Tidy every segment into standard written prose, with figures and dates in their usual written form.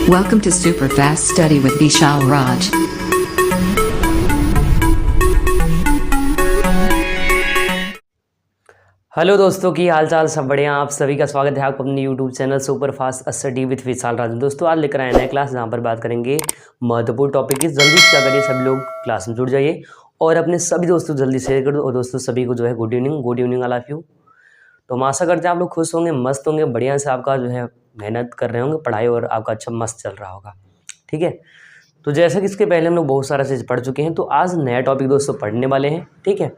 Welcome to Superfast Study with Vishal Raj. Hello दोस्तों की हाल चाल सब बढ़िया। आप सभी का स्वागत है आपको अपने YouTube channel super fast study with Vishal Raj. दोस्तों आज लेकर आए नए क्लास जहाँ पर बात करेंगे महत्वपूर्ण टॉपिक की। जल्दी से क्या करिए, सभी लोग क्लास में जुड़ जाइए और अपने सभी दोस्तों जल्दी शेयर कर दो। और दोस्तों सभी को जो है good evening all of you. तो हम आशा करते हैं आप लोग खुश होंगे, मस्त होंगे, बढ़िया से आपका जो है मेहनत कर रहे होंगे पढ़ाई और आपका अच्छा मस्त चल रहा होगा। ठीक है, तो जैसा कि इसके पहले हम लोग बहुत सारा चीज़ पढ़ चुके हैं, तो आज नया टॉपिक दोस्तों पढ़ने वाले हैं। ठीक है,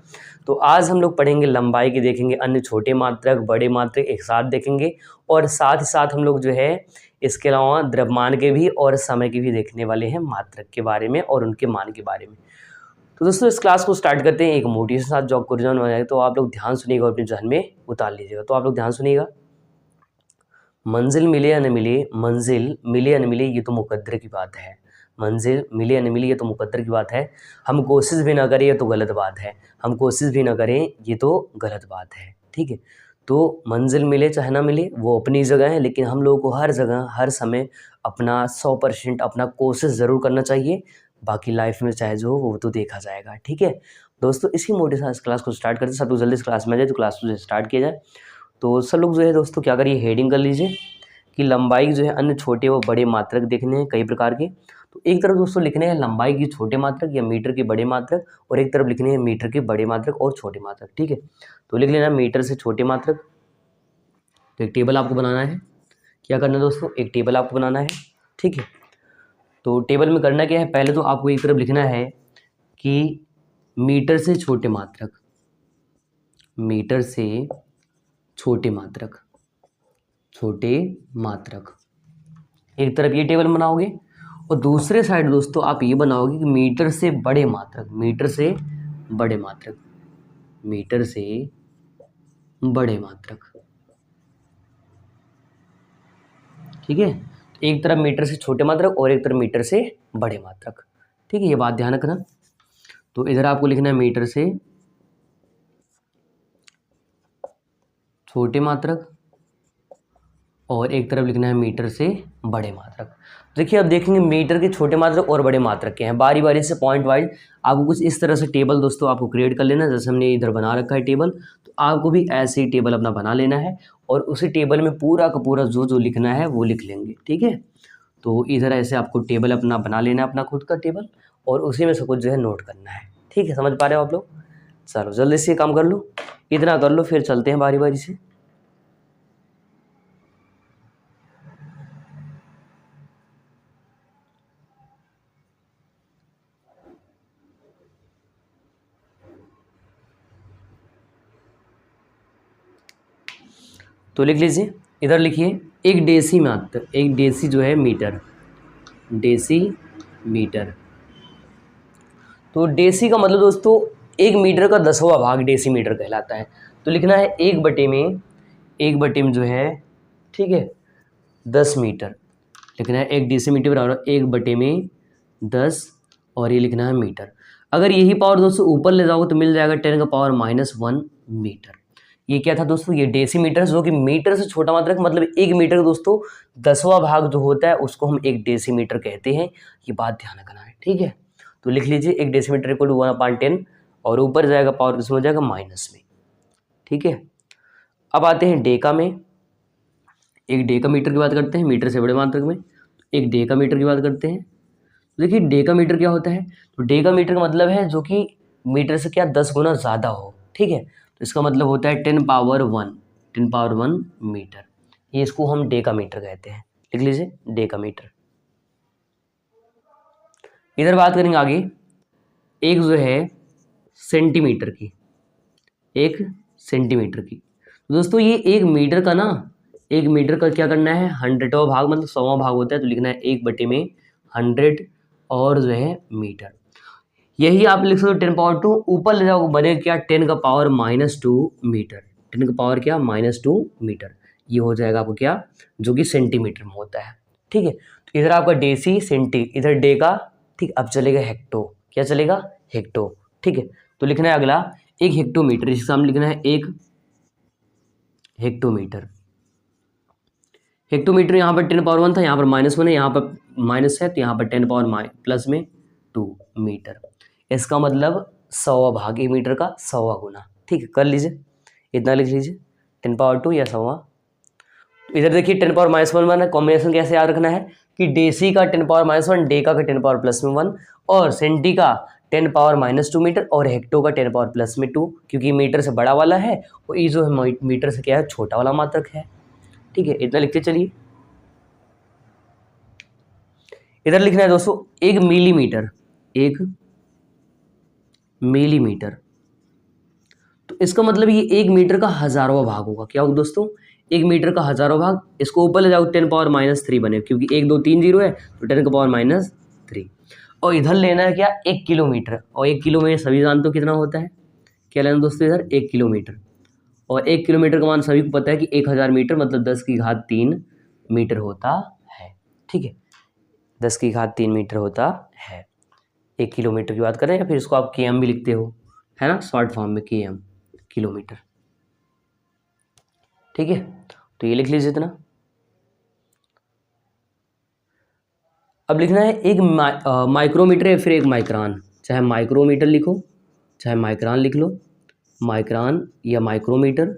तो आज हम लोग पढ़ेंगे लंबाई की, देखेंगे अन्य छोटे मात्रक बड़े मात्रक एक साथ देखेंगे, और साथ ही साथ हम लोग जो है इसके अलावा द्रव्यमान के भी और समय के भी देखने वाले हैं, मात्रक के बारे में और उनके मान के बारे में। तो दोस्तों इस क्लास को स्टार्ट करते हैं एक मोटिव के साथ जो आपको रिजन हो जाए, तो आप लोग ध्यान सुनिएगा और अपने जहन में उतार लीजिएगा। तो आप लोग ध्यान सुनिएगा। मंजिल मिले या न मिले, मंजिल मिले या न मिले ये तो मुकद्दर की बात है। मंजिल मिले या न मिले ये तो मुकद्दर की बात है। हम कोशिश भी ना करें ये तो गलत बात है। हम कोशिश भी ना करें ये तो गलत बात है। ठीक है, तो मंजिल मिले चाहे ना मिले वो अपनी जगह है, लेकिन हम लोगों को हर जगह हर समय अपना 100% अपना कोशिश ज़रूर करना चाहिए। बाकी लाइफ में चाहे जो हो वो तो देखा जाएगा। ठीक है दोस्तों, इसी मोटिव से इस क्लास को स्टार्ट करते हैं। सब लोग जल्दी इस क्लास में आ जाए तो क्लास को स्टार्ट किया जाए। तो सब लोग जो है दोस्तों क्या करिए, हेडिंग कर लीजिए कि लंबाई जो है अन्य छोटे व बड़े मात्रक देखने हैं कई प्रकार के। तो एक तरफ दोस्तों लिखने हैं लंबाई की छोटे मात्रक या मीटर के बड़े मात्रक, और एक तरफ लिखने हैं मीटर के बड़े मात्रक और छोटे मात्रक। ठीक है, तो लिख लेना मीटर से छोटे मात्रक। तो एक टेबल आपको बनाना है। क्या करना है दोस्तों, एक टेबल आपको बनाना है। ठीक है, तो टेबल में करना क्या है, पहले तो आपको एक तरफ लिखना है कि मीटर से छोटे मात्रक, मीटर से छोटे मात्रक, छोटे मात्रक एक तरफ ये टेबल बनाओगे, और दूसरे साइड दोस्तों आप ये बनाओगे कि मीटर से बड़े मात्रक, मीटर से बड़े मात्रक, मीटर से बड़े मात्रक। ठीक है, एक तरफ मीटर से छोटे मात्रक और एक तरफ मीटर से बड़े मात्रक। ठीक है, ये बात ध्यान रखना। तो इधर आपको लिखना है मीटर से छोटे मात्रक और एक तरफ लिखना है मीटर से बड़े मात्रक। देखिए अब देखेंगे मीटर के छोटे मात्रक और बड़े मात्रक के हैं, बारी बारी से पॉइंट वाइज आपको कुछ इस तरह से टेबल दोस्तों आपको क्रिएट कर लेना है। जैसे हमने इधर बना रखा है टेबल, तो आपको भी ऐसे ही टेबल अपना बना लेना है और उसी टेबल में पूरा का पूरा जो जो लिखना है वो लिख लेंगे। ठीक है, तो इधर ऐसे आपको टेबल अपना बना लेना है, अपना खुद का टेबल, और उसी में सब कुछ जो है नोट करना है। ठीक है, समझ पा रहे हो आप लोग? चलो जल्दी से काम कर लो, इतना कर लो, फिर चलते हैं बारी बारी से। तो लिख लीजिए, इधर लिखिए एक डेसी मात्र, एक डेसी जो है मीटर, डेसी मीटर। तो डेसी का मतलब दोस्तों एक मीटर का 10वां भाग डेसी मीटर कहलाता है। तो लिखना है एक बटे में जो है, ठीक है, 10 मीटर लिखना है। एक डेसी मीटर बराबर एक बटे में 10, और ये लिखना है मीटर। अगर यही पावर दोस्तों ऊपर ले जाओगे तो मिल जाएगा 10 का पावर -1 मीटर। ये क्या था दोस्तों, ये डेसीमीटर, जो कि मीटर से छोटा मात्रक, मतलब एक मीटर का दोस्तों 10वां भाग जो होता है उसको हम एक डेसीमीटर कहते हैं। ये बात ध्यान रखना है। ठीक है, तो लिख लीजिए एक डेसीमीटर इक्वल टू 1/10, और ऊपर जाएगा पावर किसमें हो जाएगा, माइनस में। ठीक है, अब आते हैं डेका में। एक डेका मीटर की बात करते हैं, मीटर से बड़े मात्रक में एक डेका मीटर की बात करते हैं। देखिए डेका मीटर क्या होता है, तो डेका मीटर का मतलब है जो कि मीटर से क्या 10 गुना ज़्यादा हो। ठीक है, तो इसका मतलब होता है 10 पावर 1 मीटर। ये इसको हम डेका मीटर कहते हैं। लिख लीजिए डेका मीटर। इधर बात करेंगे आगे, एक जो है सेंटीमीटर की, एक सेंटीमीटर की। तो दोस्तों ये एक मीटर का ना, एक मीटर का क्या करना है, 100वां भाग, मतलब 100वां भाग होता है, तो लिखना है एक बटे में 100 और जो है मीटर। यही आप लिख सकते हो 10 पावर 2, ऊपर ले जाओ बनेगा क्या, 10 का पावर -2 मीटर। 10 का पावर क्या, -2 मीटर। ये हो जाएगा आपको क्या, जो कि सेंटीमीटर में होता है। ठीक है, तो इधर आपका डेसी सेंटी, इधर डे का। ठीक, अब चलेगा हेक्टो। क्या चलेगा, हेक्टो। ठीक है, तो लिखना है अगला एक हेक्टोमीटर, इसके सामने लिखना है एक हेक्टोमीटर। हेक्टोमीटर यहाँ पर 10 पावर 1 था, यहाँ पर -1 है, यहाँ पर माइनस है, तो यहाँ पर 10 पावर+2 मीटर। इसका मतलब 100वां भाग, 1 मीटर का 100वां गुना। ठीक है, कर लीजिए, इतना लिख लीजिए, 10 पावर 2 या 100वां। तो इधर देखिए 10 पावर-1 है, कॉम्बिनेशन कैसे याद रखना है कि डेसी का 10 पावर-1, डेका का 10 पावर+1 और सेंटी का 10 पावर-2 मीटर और हेक्टो का 10 पावर+2, क्योंकि मीटर से बड़ा वाला है और ये जो है मीटर से क्या है, छोटा वाला मात्रक है। ठीक है, इतना लिखते चलिए। इधर लिखना है दोस्तों 1 मिलीमीटर, 1 मिलीमीटर, तो इसका मतलब ये 1 मीटर का 1000वां भाग होगा। क्या होगा दोस्तों, 1 मीटर का 1000वां भाग। इसको ऊपर ले जाओ 10 पावर-3 बने, क्योंकि 1 2 3 0 है, तो 10 का पावर-3। और इधर लेना है क्या, 1 किलोमीटर, और 1 किलोमीटर सभी जानते हो कितना होता है। क्या लेना दोस्तों, इधर 1 किलोमीटर, और 1 किलोमीटर का मान सभी को पता है कि 1000 मीटर मतलब 10 की घात 3 मीटर होता है। ठीक है, 10 की घात 3 मीटर होता है। 1 किलोमीटर की बात करें, या फिर इसको आप केएम भी लिखते हो, है ना, शॉर्ट फॉर्म में केएम, किलोमीटर। ठीक है, तो ये लिख लीजिए इतना। अब लिखना है एक माइक्रोमीटर या फिर एक माइक्रान, चाहे माइक्रोमीटर लिखो चाहे माइक्रान लिख लो, माइक्रान या माइक्रोमीटर।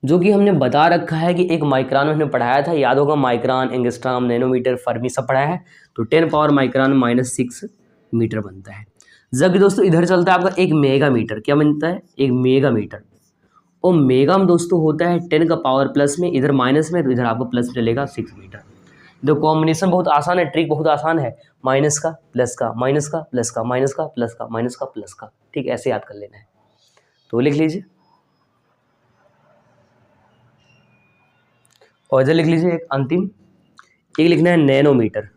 जो कि हमने बता रखा है कि एक माइक्रान हमने पढ़ाया था, याद होगा, माइक्रान, एंगस्ट्राम, नैनोमीटर, फर्मी सब पढ़ाया है। तो 10 पावर माइक्रान-6 मीटर बनता है। जबकि दोस्तों इधर चलता है आपका 1 मेगामीटर। क्या बनता है, 1 मेगामीटर, और मेगा में दोस्तों होता है 10 का पावर प्लस में, इधर माइनस में, तो इधर आपको प्लस में चलेगा 6 मीटर। तो कॉम्बिनेशन बहुत आसान है, ट्रिक बहुत आसान है, माइनस का प्लस का, माइनस का प्लस का, माइनस का प्लस का, माइनस का प्लस का। ठीक, ऐसे याद कर लेना है। तो लिख लीजिए, और इधर लिख लीजिए एक अंतिम, एक लिखना है नैनोमीटर,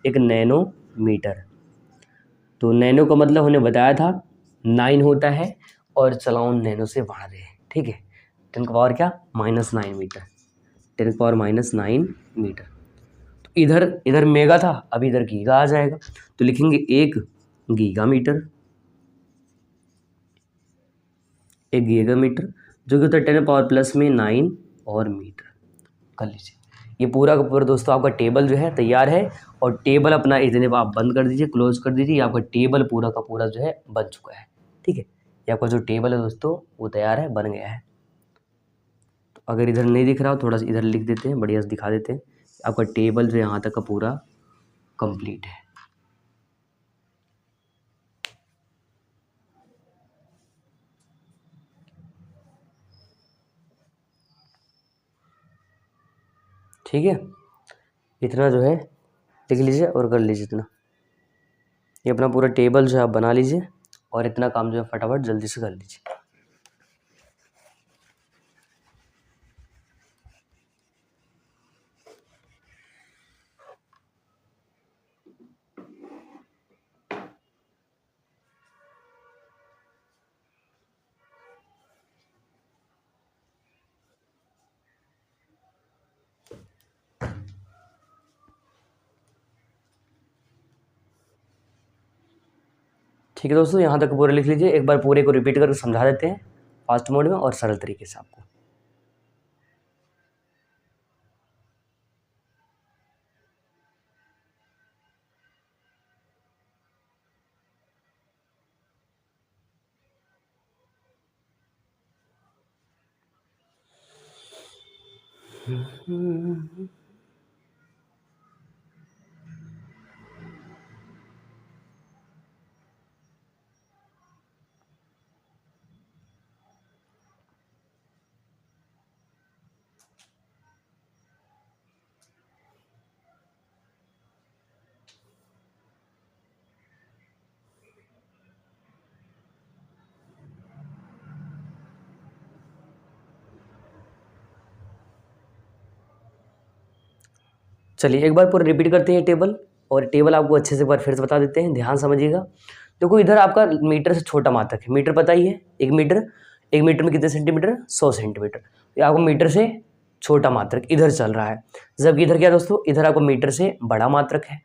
एक नैनोमीटर। तो नैनो का मतलब हमने बताया था 9 होता है, और चलाओ नैनो से बढ़ रहे हैं। ठीक है, 10 का पावर क्या, -9 मीटर, 10 का पावर -9 मीटर। तो इधर मेगा था, अब इधर गीगा आ जाएगा, तो लिखेंगे 1 गीगामीटर, 1 गीगामीटर, जो कि होता है 10 पावर प्लस में 9 और मीटर। कर लीजिए, ये पूरा का पूरा दोस्तों आपका टेबल जो है तैयार है, और टेबल अपना इतने पर आप बंद कर दीजिए, क्लोज कर दीजिए। ये आपका टेबल पूरा का पूरा जो है बन चुका है। ठीक है, ये आपका जो टेबल है दोस्तों वो तैयार है, बन गया है। तो अगर इधर नहीं दिख रहा हो, थोड़ा सा इधर लिख देते हैं, बढ़िया से दिखा देते हैं। आपका टेबल जो यहाँ तक का पूरा कंप्लीट है। ठीक है, इतना जो है लिख लीजिए और कर लीजिए इतना। ये अपना पूरा टेबल जो है आप बना लीजिए, और इतना काम जो है फटाफट जल्दी से कर लीजिए। ठीक है दोस्तों, यहाँ तक पूरे लिख लीजिए। एक बार पूरे को रिपीट करके समझा देते हैं फास्ट मोड में और सरल तरीके से आपको। चलिए एक बार पूरा रिपीट करते हैं टेबल, और टेबल आपको अच्छे से एक बार फिर से बता देते हैं, ध्यान समझिएगा। देखो इधर आपका मीटर से छोटा मात्रक है, मीटर पता ही है, 1 मीटर में कितने सेंटीमीटर, 100 सेंटीमीटर। तो आपको मीटर से छोटा मात्रक इधर चल रहा है, जबकि इधर क्या दोस्तों, इधर आपको मीटर से बड़ा मात्रक है।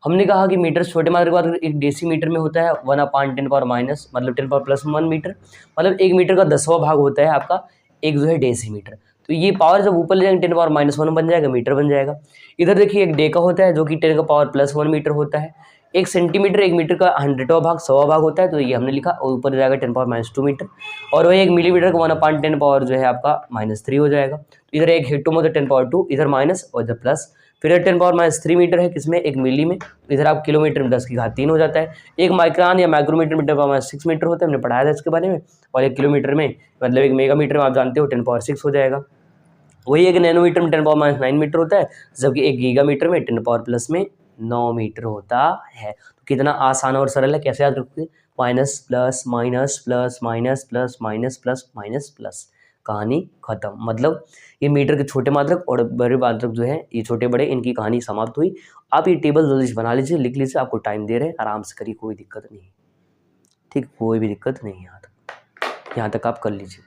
हमने कहा कि मीटर से छोटे मात्रक के बाद एक डेसीमीटर में होता है 1/10 पावर माइनस, मतलब 10 पावर प्लस 1 मीटर, मतलब 1 मीटर का 10वां भाग होता है आपका एक जो है डेसीमीटर। तो ये पावर जब ऊपर ले जाएंगे 10⁻⁻1 बन जाएगा, मीटर बन जाएगा। इधर देखिए एक डेका होता है जो कि 10⁻+1 मीटर होता है। एक सेंटीमीटर एक मीटर का 100वां भाग 100वां भाग होता है, तो ये हमने लिखा, और ऊपर जाएगा 10⁻2 मीटर। और वही एक मिलीमीटर का 1/10 पावर जो है आपका -3 हो जाएगा। तो इधर एक हेक्टो मतलब 10⁻2, इधर माइनस और इधर प्लस। फिर 10⁻3 मीटर है किसमें, एक मिली में, तो इधर आप किलोमीटर में 10⁻³ हो जाता है। एक माइक्रोन या माइक्रोमीटर में 10⁻6 मीटर होता है, हमने पढ़ाया था इसके बारे में। और एक किलोमीटर में मतलब एक मेगामीटर में आप जानते हो 10⁻6 हो जाएगा। वही एक नैनोमीटर में 10⁻9 मीटर होता है, जबकि एक गीगामीटर में 10⁻+9 मीटर होता है। तो कितना आसान और सरल है, कैसे याद रखोगे, minus plus minus plus minus plus minus plus minus plus, कहानी खत्म। मतलब ये मीटर के छोटे मात्रक और बड़े मात्रक जो है, ये छोटे बड़े, इनकी कहानी समाप्त हुई। आप ये टेबल जल्दी से बना लीजिए, लिख लीजिए, आपको टाइम दे रहे हैं, आराम से करिए, कोई दिक्कत नहीं, ठीक, कोई भी दिक्कत नहीं है। यहाँ तक आप कर लीजिए।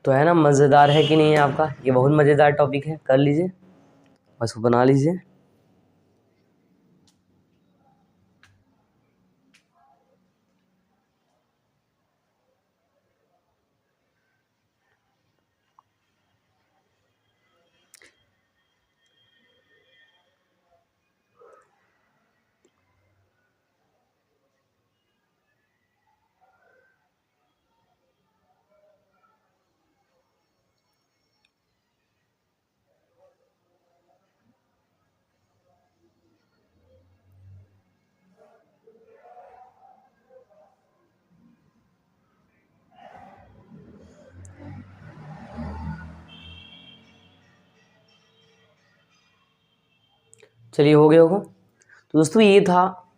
तो है ना, मज़ेदार है कि नहीं है आपका, ये बहुत मज़ेदार टॉपिक है, कर लीजिए, बस बना लीजिए। चलिए, हो गया होगा। तो दोस्तों ये था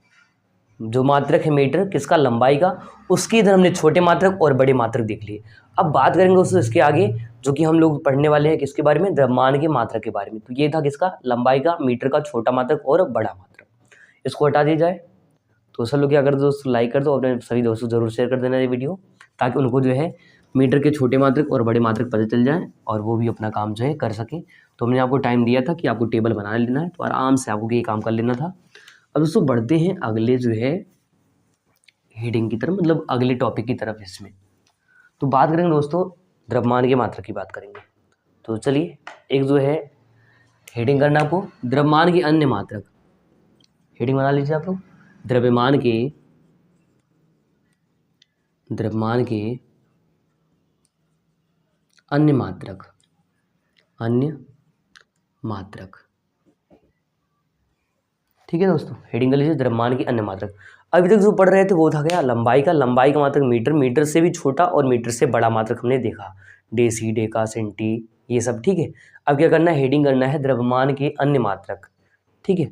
जो मात्रक है मीटर किसका, लंबाई का, उसकी इधर हमने छोटे मात्रक और बड़े मात्रक देख लिए। अब बात करेंगे दोस्तों इसके आगे, जो कि हम लोग पढ़ने वाले हैं किसके बारे में, द्रव्यमान के मात्रक के बारे में। तो ये था किसका, लंबाई का, मीटर का छोटा मात्रक और बड़ा मात्रक। इसको हटा दिया जाए। तो सब लोग क्या कर दो दोस्तों, लाइक कर दो, अपने सभी दोस्तों जरूर शेयर कर देना ये वीडियो, ताकि उनको जो है मीटर के छोटे मात्रक और बड़े मात्रक पता चल जाए और वो भी अपना काम जो है कर सकें। तो हमने आपको टाइम दिया था कि आपको टेबल बना लेना है, तो आराम से आपको ये काम कर लेना था। अब दोस्तों बढ़ते हैं अगले जो है हेडिंग की तरफ, मतलब अगले टॉपिक की तरफ इसमें। तो बात करेंगे दोस्तों द्रव्यमान के मात्रक की बात करेंगे। तो चलिए, एक जो है हेडिंग करना आपको, द्रव्यमान के अन्य मात्रक, हेडिंग बना लीजिए आप लोग, द्रव्यमान के अन्य मात्रक, ठीक है दोस्तों, हेडिंग कर लीजिए, द्रव्यमान के अन्य मात्रक। अभी तक जो पढ़ रहे थे वो था क्या, लंबाई का मात्रक मीटर, मीटर से भी छोटा और मीटर से बड़ा मात्रक हमने देखा, डेसी, डेका, सेंटी, ये सब, ठीक है। अब क्या करना है, हेडिंग करना है द्रव्यमान के अन्य मात्रक, ठीक है।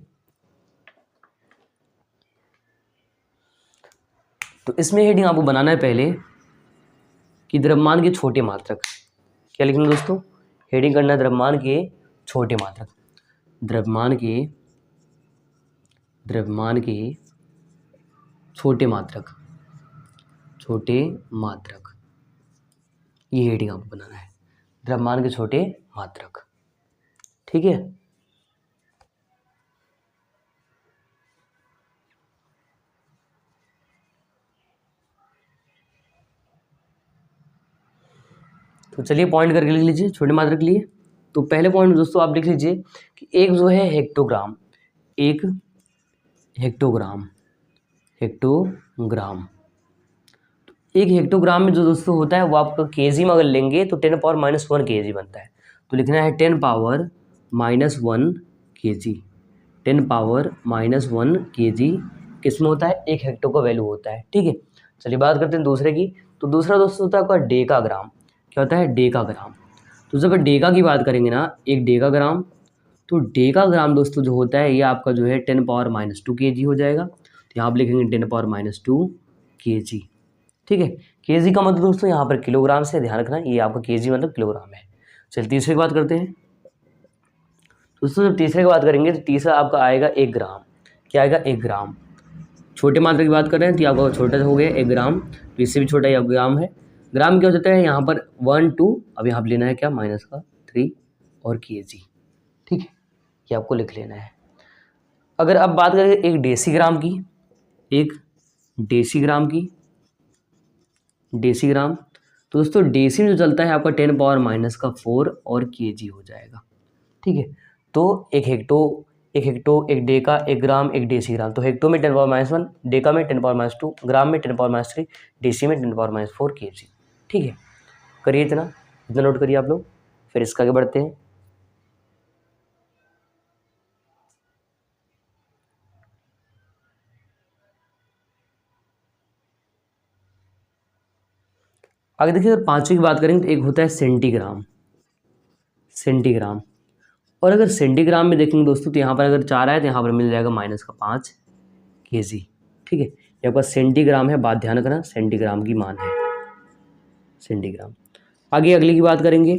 तो इसमें हेडिंग आपको बनाना है पहले कि द्रव्यमान के छोटे मात्रक, क्या लिखना दोस्तों, हेडिंग करना है द्रव्यमान के छोटे मात्रक, द्रव्यमान के छोटे मात्रक, ये हेडिंग आपको बनाना है, द्रव्यमान के छोटे मात्रक, ठीक है। तो चलिए पॉइंट करके लिख लीजिए छोटे मात्रक के लिए। तो पहले पॉइंट दोस्तों आप लिख लीजिए कि एक जो है हेक्टोग्राम, एक हेक्टोग्राम, एक हेक्टोग्राम में जो दोस्तों होता है वो आपका केजी में अगर लेंगे तो 10⁻⁻1 केजी बनता है। तो लिखना है 10⁻⁻1 केजी, 10⁻⁻1 केजी किस में होता है, एक हेक्टो का वैल्यू होता है, ठीक है। चलिए बात करते हैं दूसरे की। तो दूसरा दोस्तों होता है आपका डेकाग्राम, क्या होता है, डेकाग्राम। तो जब डेका की बात करेंगे ना, एक डेकाग्राम तो डेकाग्राम दोस्तों जो होता है ये आपका जो है 10⁻² kg हो जाएगा। तो यहाँ आप लिखेंगे 10⁻² kg। ठीक है, केजी का मतलब दोस्तों यहाँ पर किलोग्राम से, ध्यान रखना ये आपका केजी मतलब किलोग्राम है। चलिए तीसरे की बात करते हैं दोस्तों। जब तीसरे की बात करेंगे तो तीसरा आपका आएगा 1 ग्राम। क्या आएगा? 1 ग्राम। छोटे मात्रा की बात कर रहे हैं तो आपका छोटा हो गया 1 ग्राम, तो इससे भी छोटा ये ग्राम है। ग्राम क्या हो जाता है यहाँ पर 1 2, अब यहाँ पर लेना है क्या? -3 और kg। ठीक है, ये आपको लिख लेना है। अगर अब बात करें एक डेसीग्राम की, एक डेसीग्राम की, डेसीग्राम, तो दोस्तों डेसी में जो चलता है आपका 10⁻⁴ और kg हो जाएगा। ठीक है, तो एक हेक्टो, एक डेका, एक ग्राम, एक डेसीग्राम। तो हेक्टो में 10⁻⁻1, डेका में 10⁻², ग्राम में 10⁻3, डेसी में 10⁻4 kg। ठीक है, करिए इतना नोट करिए आप लोग, फिर इसका आगे बढ़ते हैं। आगे देखिए, अगर पांचवी की बात करेंगे तो एक होता है सेंटीग्राम। सेंटीग्राम, और अगर सेंटीग्राम में देखेंगे दोस्तों तो यहाँ पर अगर 4 आए तो यहाँ पर मिल जाएगा -5 kg। ठीक है, ये आपका सेंटीग्राम है, बात ध्यान रखना, सेंटीग्राम की मान है सेंटीग्राम। आगे अगली की बात करेंगे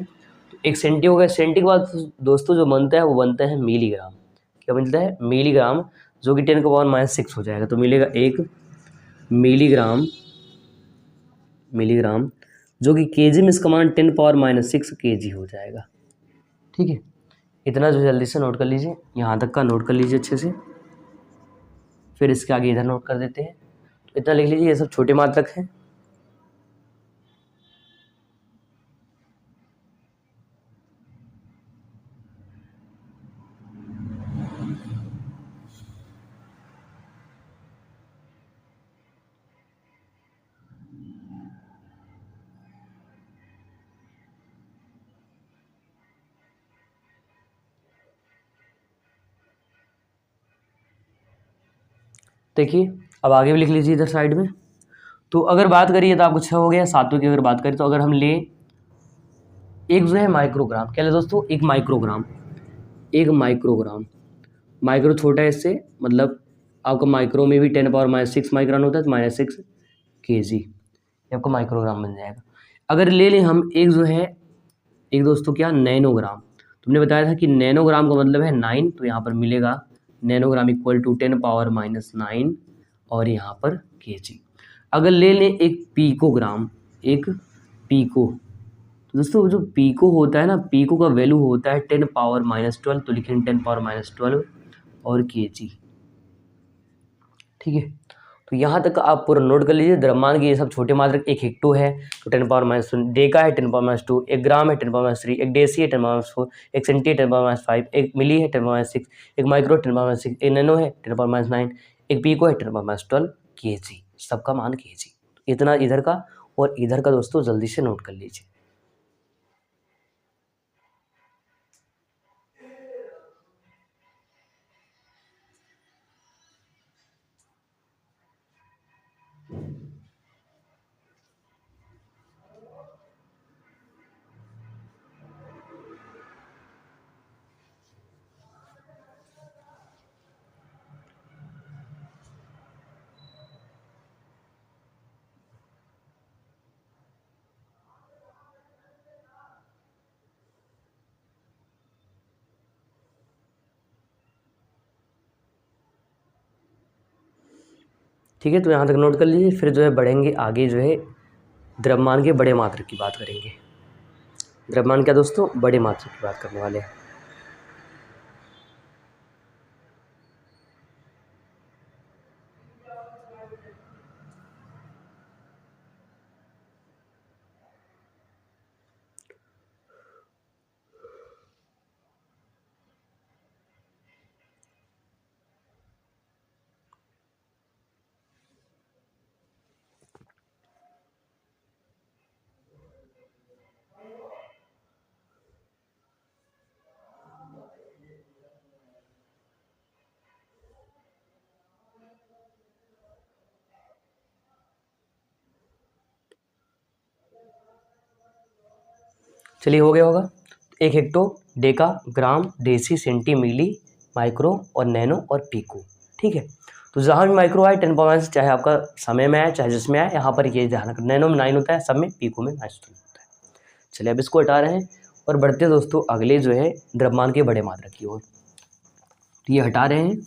तो एक सेंटी हो गया। सेंटी के बाद दोस्तों जो बनता है वो बनता है मिलीग्राम। क्या बनता है? मिलीग्राम, जो कि 10⁻⁶ हो जाएगा। तो मिलेगा 1 मिलीग्राम, मिलीग्राम जो कि केजी में इसका मान 10⁻⁶ kg हो जाएगा। ठीक है, इतना जो जल्दी से नोट कर लीजिए, यहाँ तक का नोट कर लीजिए अच्छे से, फिर इसके आगे इधर नोट कर देते हैं। तो इतना लिख लीजिए, ये सब छोटे मात्रक हैं। देखिए, अब आगे भी लिख लीजिए इधर साइड में। तो अगर बात करिए तो आपको 6 हो गया। सातवें की अगर बात करें तो अगर हम ले एक जो है माइक्रोग्राम, क्या है दोस्तों? एक माइक्रोग्राम, एक माइक्रोग्राम, माइक्रो छोटा है इससे, मतलब आपका माइक्रो में भी 10⁻⁶ माइक्रोन होता है, तो -6 kg, ये आपका माइक्रोग्राम बन जाएगा। अगर ले लें हम एक जो है, एक दोस्तों क्या, नैनोग्राम। तुमने बताया था कि नैनोग्राम का मतलब है 9, तो यहाँ पर मिलेगा नैनोग्राम इक्वल टू 10⁻⁹ और यहाँ पर kg। अगर ले लें एक पीकोग्राम, एक पीको, तो दोस्तों जो पीको होता है ना, पीको का वैल्यू होता है 10⁻⁻12, तो लिखेंगे 10⁻⁻12 और kg। ठीक है, तो यहाँ तक आप पूरा नोट कर लीजिए। द्रव्यमान की ये सब छोटे मात्रक, एक हेक्टो है तो 10⁻⁻, डेका है 10⁻², एक ग्राम है 10⁻3, एक डेसी है 10⁻4, एक सेंटी है 10⁻5, एक मिली है 10⁻6, एक माइक्रो 10⁻6, एक नैनो है 10⁻9, एक पीको है 10⁻12 kg। सबका मान kg। इतना इधर का और इधर का दोस्तों जल्दी से नोट कर लीजिए। ठीक है, तो यहाँ तक नोट कर लीजिए। फिर जो है बढ़ेंगे आगे, जो है द्रव्यमान के बड़े मात्रक की बात करेंगे। द्रव्यमान क्या दोस्तों? बड़े मात्रक की बात करने वाले हैं। चलिए, हो गया होगा। एक हेक्टो, डेका, ग्राम, डेसी, सेंटी, मिली, माइक्रो और नैनो और पीको। ठीक है, तो जहाँ भी माइक्रो आए 10 पावर, चाहे आपका समय में आए चाहे जिसमें आए, यहाँ पर ये ध्यान रखना। नैनो में 9 होता है, सब में पीको में -3 होता है। चलिए अब इसको हटा रहे हैं और बढ़ते हैं दोस्तों अगले जो है द्रव्यमान के बड़े मात्रक की ओर। तो ये हटा रहे हैं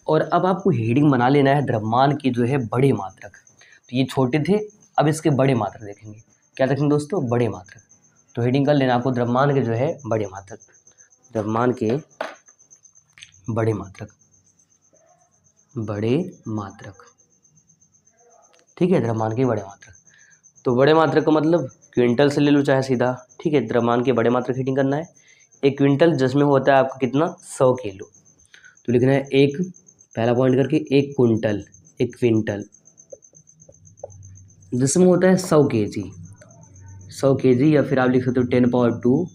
और अब आपको हेडिंग बना लेना है द्रव्यमान की जो है बड़े मात्रक। तो ये छोटे थे, अब इसके बड़े मात्रक देखेंगे। क्या देखेंगे दोस्तों? बड़े मात्रक। तो हेडिंग कर लेना आपको द्रव्यमान के जो है बड़े मात्रक, द्रव्यमान के बड़े मात्रक, बड़े मात्रक। ठीक है, द्रव्यमान के बड़े मात्रक। तो बड़े मात्रक का मतलब क्विंटल से ले लो चाहे सीधा। ठीक है, द्रव्यमान के बड़े मात्रक हेडिंग करना है। एक क्विंटल जिसमें होता है आपका कितना? 100 किलो। तो लिखना है एक, पहला पॉइंट करके, एक कुंटल, एक क्विंटल जिसमें होता है 100 केजी, 100 केजी, या फिर आप लिख सकते हो 10 पावर 2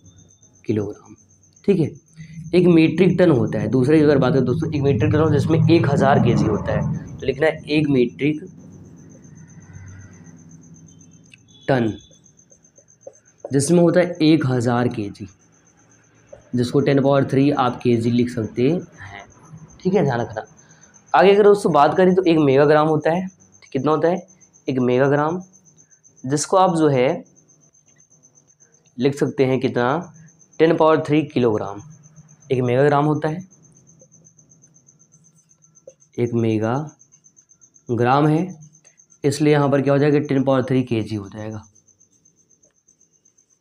किलोग्राम। ठीक है, एक मीट्रिक टन होता है। दूसरे की अगर बात करें दोस्तों, एक मीट्रिक टन होता है जिसमें 1000 केजी होता है। तो लिखना है एक मीट्रिक टन जिसमें होता है 1000 केजी, जिसको 10 पावर 3 आप केजी लिख सकते हैं। ठीक है, ध्यान रखना। आगे अगर उससे बात करें तो एक मेगाग्राम होता है। कितना होता है? एक मेगाग्राम, जिसको आप जो है लिख सकते हैं कितना? 10 पावर 3 किलोग्राम। एक मेगाग्राम होता है, एक मेगा ग्राम है, इसलिए यहाँ पर क्या हो जाएगा? 10 पावर 3 केजी हो जाएगा।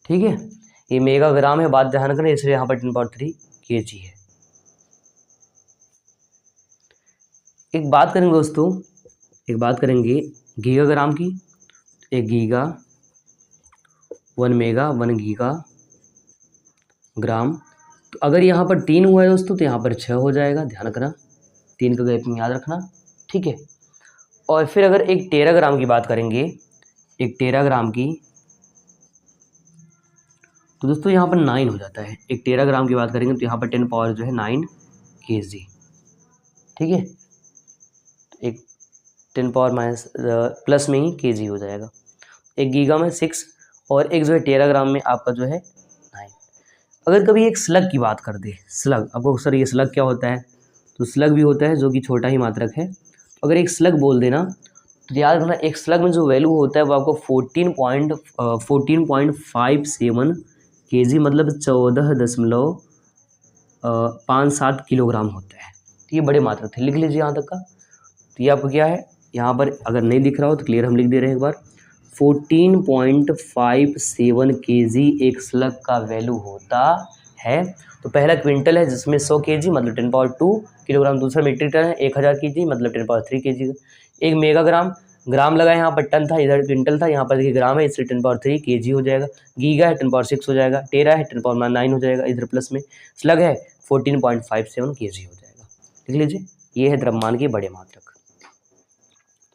ठीक है, ये मेगा ग्राम है, बात ध्यान रखना, इसलिए यहाँ पर 10 पावर 3 केजी है। एक बात करेंगे दोस्तों, एक बात करेंगे गीगाग्राम की। एक गीगा, 1 मेगा, 1 गीगा ग्राम। तो अगर यहाँ पर 3 हुआ है दोस्तों तो यहाँ पर 6 हो जाएगा, ध्यान रखना, 3 का गैप में याद रखना। ठीक है, और फिर अगर एक टेराग्राम की बात करेंगे, एक टेराग्राम की, तो दोस्तों यहाँ पर 9 हो जाता है। एक टेराग्राम की बात करेंगे तो यहाँ पर 10 पावर जो है 9 केजी। ठीक है, एक 10 पावर माइनस प्लस में ही केजी हो जाएगा। एक गीगा में 6 और एक जो है टेराग्राम में आपका जो है 9। अगर कभी एक स्लग की बात कर दे, स्लग, आपको सर ये स्लग क्या होता है? तो स्लग भी होता है जो कि छोटा ही मात्रक है। तो अगर एक स्लग बोल देना तो याद रखना, एक स्लग में जो वैल्यू होता है वो आपको 14.57 केजी, मतलब 14.57 किलोग्राम होता है। तो ये बड़े मात्रक थे, लिख लीजिए यहाँ तक का। तो ये आपको क्या है, यहाँ पर अगर नहीं दिख रहा हो तो क्लियर हम लिख दे रहे हैं एक बार। 14.57 केजी एक स्लग का वैल्यू होता है। तो पहला क्विंटल है जिसमें 100 केजी मतलब 10 पावर 2 किलोग्राम। दूसरा मीट्रिक टन है 1000 केजी मतलब 10 पावर 3 केजी। एक मेगाग्राम, ग्राम लगा यहाँ पर टन था, इधर क्विंटल था, यहाँ पर देखिए ग्राम है, इसलिए 10 पावर 3 केजी हो जाएगा। गीगा है 10 पावर 6 हो जाएगा। टेरा है 10 पावर 9 हो जाएगा, इधर प्लस में। स्लग है 14.57 केजी हो जाएगा। लिख लीजिए, ये है द्रव्यमान के बड़े मात्रक।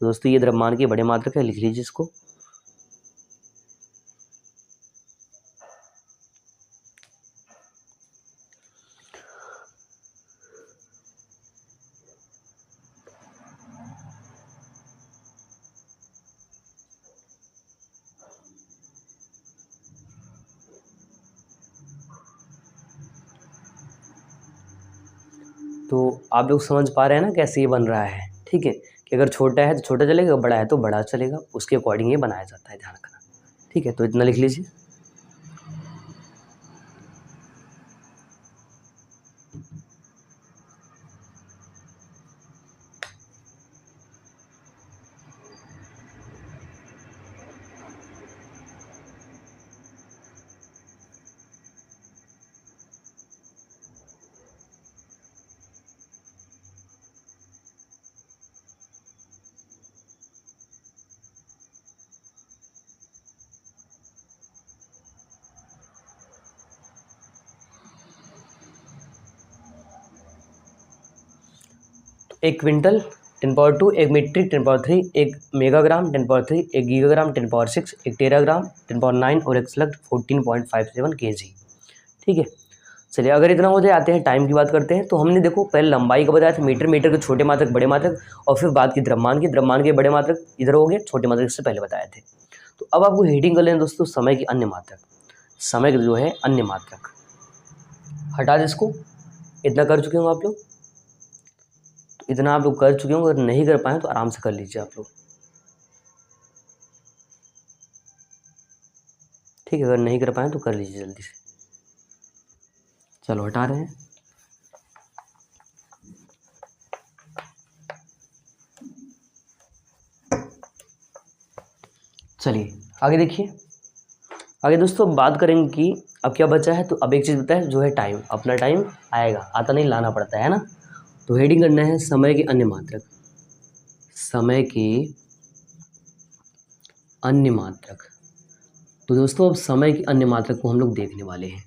तो दोस्तों ये द्रव्यमान के बड़े मात्रक है, लिख लीजिए इसको। तो आप लोग समझ पा रहे हैं ना कैसे ये बन रहा है? ठीक है, कि अगर छोटा है तो छोटा चलेगा, बड़ा है तो बड़ा चलेगा, उसके अकॉर्डिंग ये बनाया जाता है, ध्यान रखना। ठीक है, तो इतना लिख लीजिए। एक क्विंटल 10 पावर 2, एक मीट्रिक 10 पावर 3, एक मेगाग्राम 10 पावर 3, एक गीगाग्राम 10 पावर 6, एक टेराग्राम 10 पावर 9 और एक स्लग 14.57 केजी। ठीक है, चलिए अगर इतना हो जाए आते हैं टाइम की बात करते हैं। तो हमने देखो पहले लंबाई का बताया था, मीटर, मीटर के छोटे मात्रक बड़े मात्रक, और फिर बात की द्रव्यमान की, द्रव्यमान के बड़े मात्रक इधर हो गए, छोटे मात्रक से पहले बताए थे। तो अब आपको हेडिंग कर लेना दोस्तों समय के अन्य मात्रक, समय के जो है अन्य मात्रक। हटा दे इसको। इतना कर चुके होंगे आप लोग, तो इतना आप लोग कर चुके होंगे। अगर नहीं कर पाए तो आराम से कर लीजिए आप लोग, ठीक है। अगर नहीं कर पाए तो कर लीजिए जल्दी से। चलो हटा रहे हैं। चलिए आगे देखिए। आगे दोस्तों बात करेंगे कि अब क्या बचा है। तो अब एक चीज़ बता है जो है टाइम। अपना टाइम आएगा, आता नहीं, लाना पड़ता है ना। तो हेडिंग करना है समय के अन्य मात्रक। समय के अन्य मात्रक। तो दोस्तों अब समय के अन्य मात्रक को हम लोग देखने वाले हैं।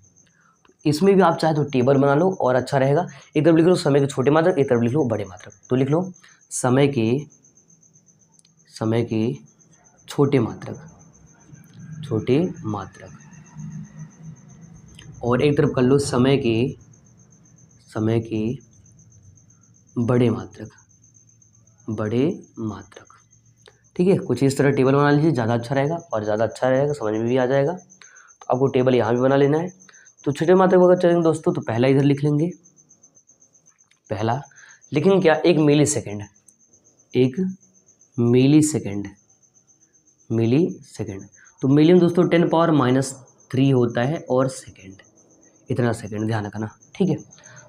इसमें भी आप चाहे तो टेबल बना लो और अच्छा रहेगा। एक तरफ लिख लो समय के छोटे मात्रक, एक तरफ लिख लो बड़े मात्रक। तो लिख लो समय के छोटे मात्रक, और एक तरफ कर लो समय के बड़े मात्रक, ठीक है। कुछ इस तरह टेबल बना लीजिए, ज़्यादा अच्छा रहेगा और ज़्यादा अच्छा रहेगा, समझ में भी आ जाएगा। तो आपको टेबल यहाँ भी बना लेना है। तो छोटे मात्रक अगर चलेंगे दोस्तों, तो पहला इधर लिख लेंगे। पहला लिखेंगे क्या, 1 मिली सेकेंड। 1 मिली सेकेंड। तो मिली में दोस्तों 10⁻³ होता है और सेकेंड, इतना सेकेंड ध्यान रखना, ठीक है।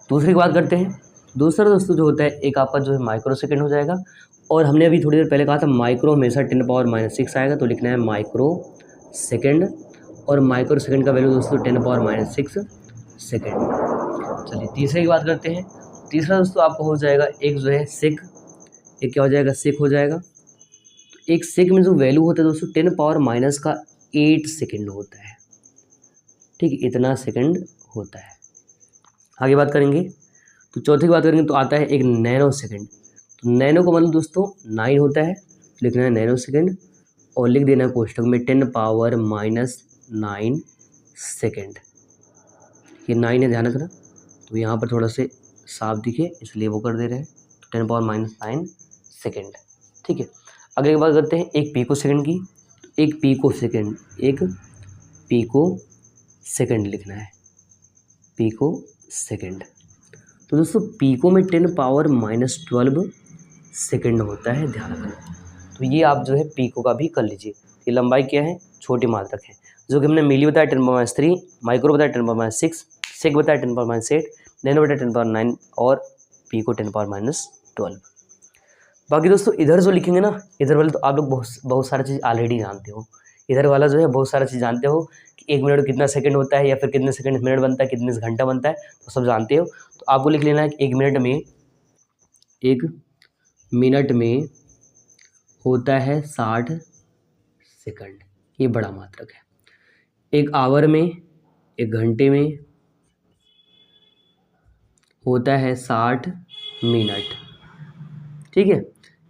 दूसरी की बात करते हैं। दूसरा दोस्तों जो होता है एक आपका जो है माइक्रो सेकेंड हो जाएगा। और हमने अभी थोड़ी देर पहले कहा था माइक्रो हमेशा 10⁻⁶ आएगा, तो लिखना है माइक्रो सेकेंड। और माइक्रो सेकेंड का वैल्यू दोस्तों 10⁻⁶ सेकेंड। चलिए तीसरे की बात करते हैं। तीसरा दोस्तों आपको हो जाएगा एक जो है सेक। एक क्या हो जाएगा, सेक हो जाएगा। तो एक सेक में जो वैल्यू होता है दोस्तों 10⁻⁸ सेकेंड होता है, ठीक है। इतना सेकेंड होता है। आगे बात करेंगे तो चौथे की बात करेंगे तो आता है एक नैनो सेकेंड। तो नैनो का मतलब दोस्तों 9 होता है, लिखना है नैनो सेकेंड और लिख देना है कोष्टक में 10⁻⁹ सेकेंड। ये 9 है, ध्यान रखना। तो यहाँ पर थोड़ा से साफ दिखे इसलिए वो कर दे रहे हैं। तो 10⁻⁹ सेकेंड, ठीक है। अगले बात करते हैं एक पीको सेकेंड की। एक पीको सेकेंड लिखना है, पीको सेकेंड। तो दोस्तों पीको में 10⁻⁻12 सेकेंड होता है, ध्यान रखना। तो ये आप जो है पीको का भी कर लीजिए। ये लंबाई क्या है, छोटी मात्रक है। जो कि हमने मिली बताया 10⁻³ माइक्रो बताया 10⁻⁶, सेक बताया 10⁻⁸, नैनो बताया 10⁻⁹ और पीको 10⁻12। बाकी दोस्तों इधर जो लिखेंगे ना, इधर वाले तो आप लोग बहुत सारा चीज़ ऑलरेडी जानते हो। इधर वाला जो है बहुत सारा चीज़ जानते हो कि 1 मिनट कितना सेकंड होता है, या फिर कितने सेकंड मिनट बनता है, कितने घंटा बनता है, तो सब जानते हो। तो आपको लिख लेना है कि 1 मिनट में होता है 60 सेकंड, ये बड़ा मात्रक है। 1 आवर में, 1 घंटे में होता है 60 मिनट, ठीक है।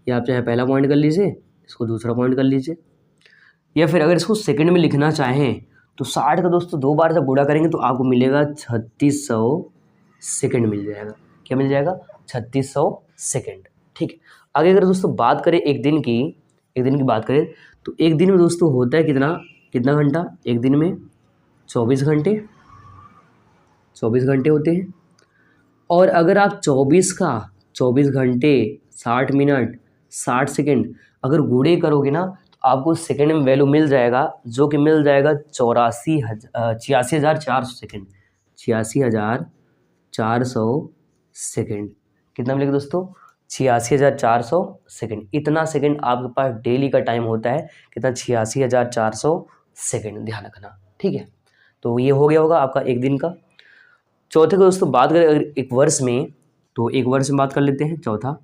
ये आप चाहे पहला पॉइंट कर लीजिए, इसको दूसरा पॉइंट कर लीजिए। या फिर अगर इसको सेकंड में लिखना चाहें तो 60 का दोस्तों 2 बार जब गुणा करेंगे तो आपको मिलेगा 3600 सेकंड मिल जाएगा। क्या मिल जाएगा, 3600 सेकंड, ठीक है। आगे अगर दोस्तों बात करें एक दिन की बात करें तो एक दिन में दोस्तों होता है कितना घंटा, एक दिन में 24 घंटे होते हैं। और अगर आप 24 घंटे 60 मिनट 60 सेकंड अगर गुणे करोगे ना, तो आपको सेकंड में वैल्यू मिल जाएगा, जो कि मिल जाएगा 86,400 सेकंड। 86,400 सेकंड कितना मिलेगा दोस्तों, 86,400 सेकंड। इतना सेकंड आपके पास डेली का टाइम होता है, कितना, 86,400 सेकंड, ध्यान रखना, ठीक है। तो ये हो गया होगा आपका एक दिन का। चौथे को दोस्तों बात करें अगर एक वर्ष में, तो एक वर्ष में बात कर लेते हैं। चौथा,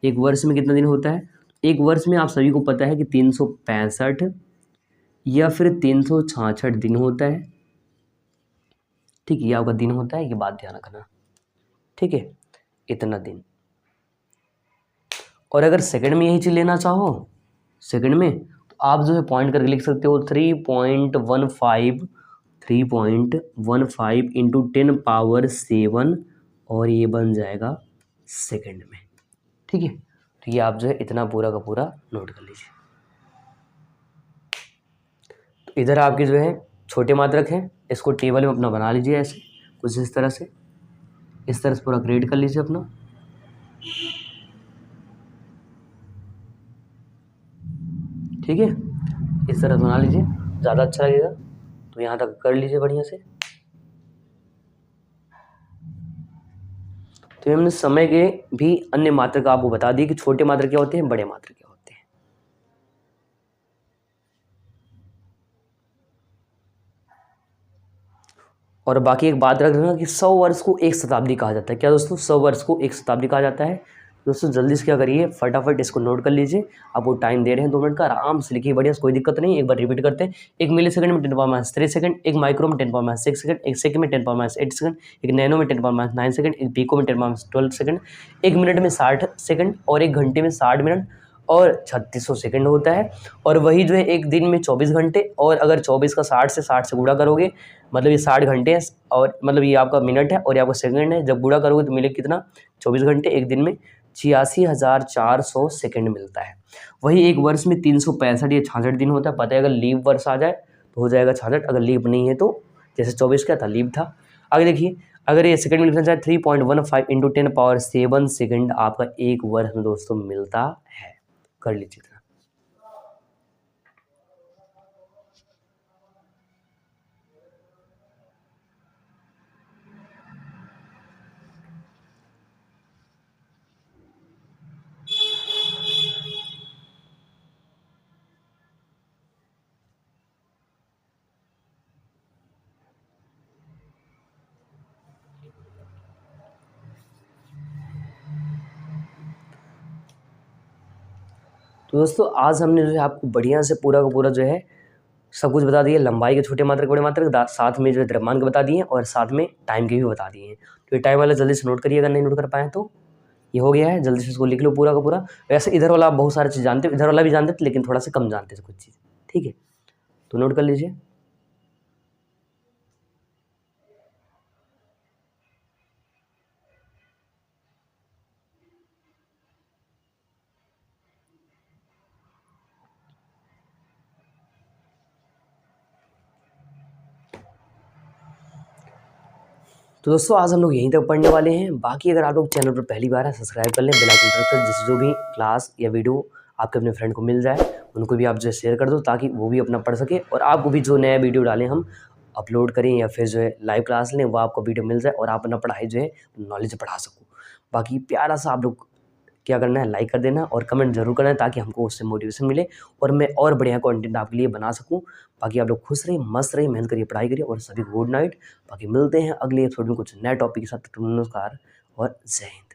एक वर्ष में कितना दिन होता है। एक वर्ष में आप सभी को पता है कि 365 या फिर 366 दिन होता है, ठीक है। ये आपका दिन होता है, ये बात ध्यान रखना, ठीक है, इतना दिन। और अगर सेकंड में यही चीज़ लेना चाहो सेकंड में, तो आप जो है पॉइंट करके लिख सकते हो 3.15 इंटू 10⁻⁷, और ये बन जाएगा सेकंड में, ठीक है। तो ये आप जो है इतना पूरा का पूरा नोट कर लीजिए। तो इधर आपके जो है छोटे मात्रक हैं, इसको टेबल में अपना बना लीजिए ऐसे कुछ इस तरह से, इस तरह से पूरा क्रिएट कर लीजिए अपना। ठीक है, इस तरह बना लीजिए, ज़्यादा अच्छा लगेगा। तो यहाँ तक कर लीजिए बढ़िया से। तो हमने समय के भी अन्य मात्रक आपको बता दी कि छोटे मात्रक क्या होते हैं, बड़े मात्रक क्या होते हैं। और बाकी एक बात रख देना कि 100 वर्ष को एक शताब्दी कहा जाता है। क्या दोस्तों, 100 वर्ष को एक शताब्दी कहा जाता है। दोस्तों जल्दी से क्या करिए, फटाफट इसको नोट कर लीजिए। आपको टाइम दे रहे हैं 2 मिनट का, आराम से लिखिए बढ़िया, कोई दिक्कत नहीं। एक बार रिपीट करते हैं। 1 मिली सेकंड में 10⁻³ सेकंड, 1 माइक्रो में 10⁻6 सेकंड, 1 सेकंड में 10⁻8 सेकंड, 1 नैनो में 10⁻9 सेकंड, 1 पिको में 10⁻12 सेकंड, 1 मिनट में 60 सेकंड और 1 घंटे में 60 मिनट और 3600 सेकंड होता है। और वही जो है एक दिन में 24 घंटे, और अगर 24 का 60 से गुणा करोगे, मतलब ये 60 घंटे हैं, और मतलब ये आपका मिनट है और ये आपका सेकंड है। जब गुणा करोगे तो मिले कितना, 24 घंटे, एक दिन में 86,400 सेकंड मिलता है। वही एक वर्ष में 365 या 66 दिन होता है। पता है, अगर लीप वर्ष आ जाए तो हो जाएगा 66, अगर लीप नहीं है तो जैसे 24 क्या था, लीप था। आगे देखिए, अगर ये सेकंड में लिखना चाहे 3.15 × 10⁻7 सेकंड आपका एक वर्ष में दोस्तों मिलता है। कर लीजिए इतना। तो दोस्तों आज हमने जो है आपको बढ़िया से पूरा का पूरा जो है सब कुछ बता दिया। लंबाई के छोटे मात्रक, बड़े मात्रक, साथ में जो है द्रव्यमान के बता दिए और साथ में टाइम के भी बता दिए हैं। तो ये टाइम वाला जल्दी से नोट करिए, अगर नहीं नोट कर पाए तो। ये हो गया है, जल्दी से इसको लिख लो पूरा का पूरा। वैसे इधर वाला आप बहुत सारी चीज़ जानते हो, इधर वाला भी जानते थे, लेकिन थोड़ा सा कम जानते थे कुछ चीज़। ठीक है, तो नोट कर लीजिए। तो दोस्तों आज हम लोग यहीं तक पढ़ने वाले हैं। बाकी अगर आप लोग चैनल पर पहली बार है, सब्सक्राइब कर लें, बेल आइकन प्रेस कर, जिससे जो भी क्लास या वीडियो आपके अपने फ्रेंड को मिल जाए, उनको भी आप जो है शेयर कर दो, ताकि वो भी अपना पढ़ सके और आपको भी जो नया वीडियो डालें हम अपलोड करें या फिर जो है लाइव क्लास लें, वो आपको वीडियो मिल जाए और आप अपना पढ़ाई जो है नॉलेज बढ़ा सको। बाकी प्यारा सा आप लोग क्या करना है, लाइक कर देना और कमेंट जरूर करना है, ताकि हमको उससे मोटिवेशन मिले और मैं और बढ़िया कंटेंट आपके लिए बना सकूं। बाकी आप लोग खुश रहिए, मस्त रहिए, मेहनत करिए, पढ़ाई करिए और सभी गुड नाइट। बाकी मिलते हैं अगले एपिसोड में कुछ नए टॉपिक के साथ। नमस्कार और जय हिंद।